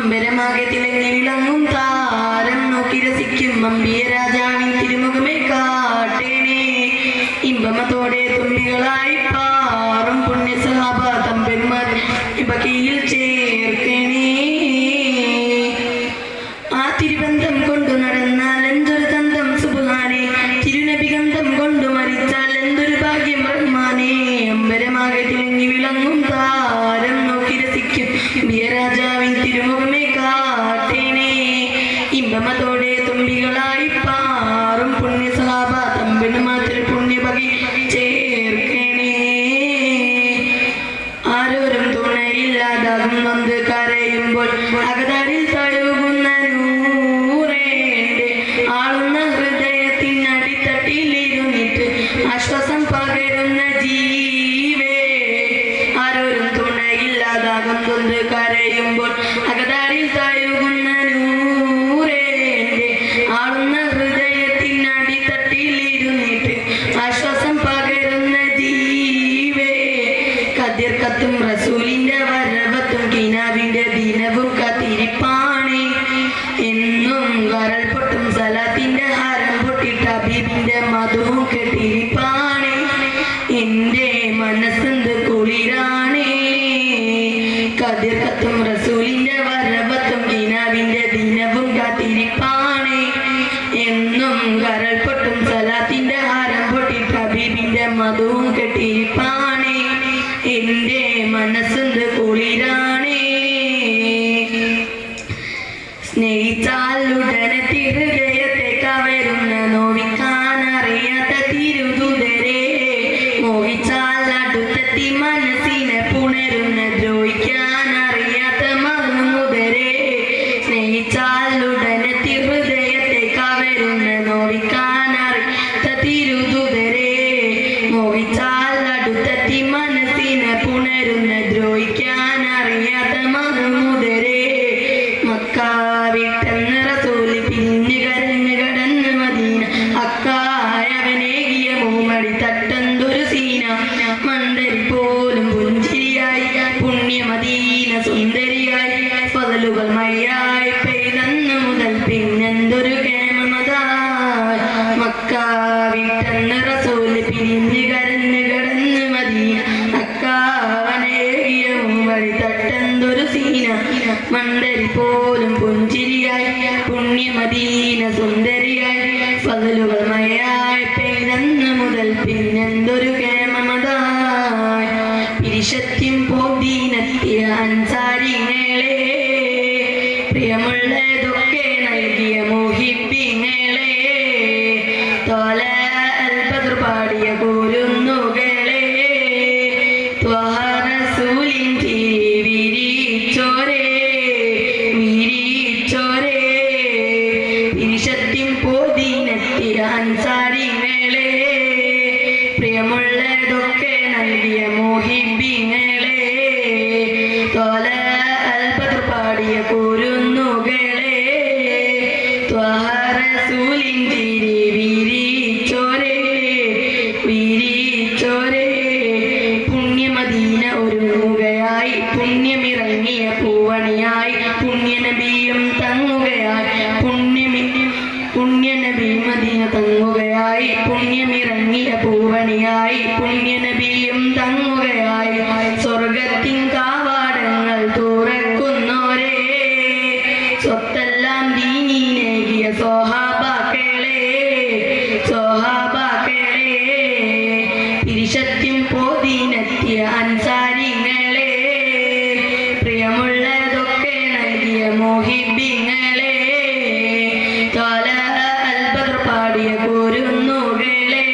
അമ്പരമാകെ തിളങ്ങി വിളങ്ങും താരം നോക്കി രസിക്കും അമ്പിയ രാജാവിൻ തിരുമുഖമേ കാട്ടേണേ. ഇമ്പമത്തോടെ തുമ്പികളായി പാറും പുണ്യ സഹാബ തമ്പന്മാർ ഇബക്കിയിൽ ചേർക്കണേ. ആ തിരുബന്ധം കൊണ്ടു നടന്നാൽ എന്തൊരു തന്തം സുബ്ഹാനേ, തിരുനബി ഗന്ധം കൊണ്ടു മരിച്ചാൽ എന്തൊരു ഭാഗ്യം റഹ്മാനേ. അമ്പരമാകെ തിളങ്ങി വിളങ്ങും താരം നോക്കി രസിക്കും രാജാവിൻ തിരുമുഖമേ കാട്ടേണേ. ഇമ്പമത്തോടെ തുമ്പികളായി പാറും പുണ്യ സഹാബ തമ്പന്മാർ പുണ്യഭഗി ചേർക്കണേ. ആരോരും തുണയില്ലാതാകും നൊന്ത് കരയുമ്പോൾ അകതാരിൽ തഴുകുന്ന നൂറേന്റെ ആളുന്ന ഹൃദയത്തിനടിത്തട്ടിലിരുന്നിട്ട് ആശ്വാസം പകരുന്ന ജീവേ. ആരോരും തുണയില്ലാതാകും നൊന്ത് കരയുമ്പോൾ അകതാരിൽ തഴുകുന്ന നൂറേന്റെ ആളുന്ന ഹൃദയത്തിനടിത്തട്ടിലിരുന്നിട്ട് ആശ്വാസം പകരുന്ന ജീവേ. കതിർ കത്തും റസൂലിന്റെ വരവത്തും കിനാവിന്റെ ദിനവും കത്തിരിപ്പാണ്. എന്നും കരൾ പൊട്ടും സലാത്തിന്റെ ഹാരം പൊട്ടിട്ട ഹബീബിന്റെ മധുവും കെട്ടിരിപ്പാണ്. എന്റെ മനസ്സെന്ത് കുളിരാണ്. കതിർ കത്തും റസൂലിന്റെ വരവത്തും കിനാവിന്റെ ദിനവും കാത്തിരിപ്പാണ്. എന്നും കരൾ പൊട്ടും സലാത്തിന്റെ ഹാരം പൊട്ടിട്ട ഹബീബിന്റെ മധുവും കെട്ടിരിപ്പാണ്. എന്റെ മനസ്സെന്ത് കുളിരാണ്. സ്നേഹിച്ചാൽ ഉടനെ ഹൃദയത്തെ കവരുന്ന നോവിക്കാനറിയാത്ത തിരുദൂതരെ, മോഹിച്ചാൽ അടുത്തെത്തി മനസ്സിനെ പുണരുന്ന ദ്രോഹിക്കാനറിയാത്ത മഹ്മൂദരെ. സ്നേഹിച്ചാൽ ഉടനെ ഹൃദയത്തെ കവരുന്ന നോവിക്കാനറിയാത്ത തിരുദൂതരെ, മോഹിച്ചാൽ അടുത്തെത്തി മനസ്സിനെ പുണരുന്ന ദ്രോഹിക്കാനറിയാത്ത മഹ്മൂദരെ. മക്ക വിട്ടെന്ന് റസൂല് പിരിഞ്ഞ് കരഞ്ഞ് കടന്ന് മദീന, അക്കായവനേകിയ മൂമടി തട്ടെന്തൊരു സീന. മന്ദരി പോലും പുഞ്ചിരിയായി പുണ്യ മദീന സുന്ദരിയായി, ഫളലുകൾ മഴയായി പെയ്തന്ന് മുതൽ പിന്നെന്തൊരു കേമമതായി. മക്ക വിട്ടെന്ന് റസൂല് പിരിഞ്ഞ് കരഞ്ഞ് കടന്ന് മദീന, അക്കാവനേകിയ മൂമടി തട്ടെന്തൊരു സീന. മന്ദരി പോലും പുഞ്ചിരിയായി പുണ്യ മദീന സുന്ദരിയായി, ഫളലുകൾ മഴയായി പെയ്തന്ന് മുതൽ പിന്നെന്തൊരു കേമമതായി. പിരിശത്യം പോദീനെത്തിയ അൻസാരിങ്ങളെ, പ്രിയമുള്ളതൊക്കെ നൽകിയ മുഹിബ്ബിങ്ങളെ, തോല അൽബദർ പാടിയ കൂരുന്നുകളെ, ത്വഹ റസൂലിൻ ചിരി വിരിച്ചോരേ വിരിച്ചോരേ. പിരിശത്യം പോദീനെത്തിയ അൻസാരിങ്ങളെ, പ്രിയമുള്ളതൊക്കെ നൽകിയ മുഹിബ്ബിങ്ങളെ, തോല അൽബദർ പാടിയ കൂരുന്നുകളെ, ത്വഹ റസൂലിൻ ചിരി വിരിച്ചോരേ വിരിച്ചോരേ. പുണ്യമദീന ഒരുങ്ങുകയായി പുണ്യമിറങ്ങിയ പൂവണിയായി, പുണ്യനബിയും തങ്ങുകയായി പുണ്യനബി മദീന തങ്ങുകയായി, പുണ്യമിറങ്ങിയ പൂവണിയായി പുണ്യനബിയും തങ്ങുകയായി. സ്വർഗത്തിൻ കാവാടങ്ങൾ തുറക്കുന്നോരേ, സ്വത്തെല്ലാം ദീനീനേകിയ സ്വഹാബാക്കളെ സ്വഹാബാക്കളെ. പിരിശത്യം പോദീനെത്തിയ അൻസാരിങ്ങളെ, പ്രിയമുള്ളതൊക്കെ നൽകിയ മുഹിബ്ബിങ്ങളെ, തോല അൽബദർ പാടിയ കൂരുന്നുകളെ,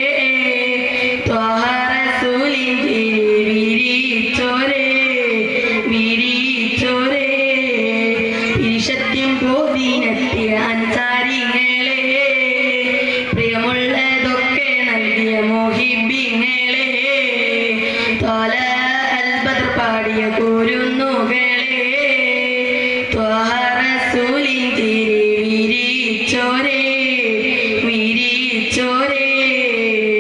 ത്വഹ റസൂലിൻ ചിരി വിരിച്ചോരേ വിരിച്ചോരേ. പിരിശത്യം പോദീനെത്തിയ അൻസാരിങ്ങളെ, പ്രിയമുള്ളതൊക്കെ നൽകിയ മുഹിബ്ബിങ്ങളെ, തോല അൽബദർ പാടിയ കൂരുന്നുകളെ, ത്വഹ റസൂലിൻ ചിരി വിരിച്ചോരേ വിരിച്ചോരേ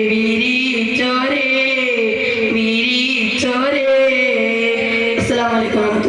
വിരിച്ചോരേ വിരിച്ചോരേ. അസ്സലാമു അലൈക്കും.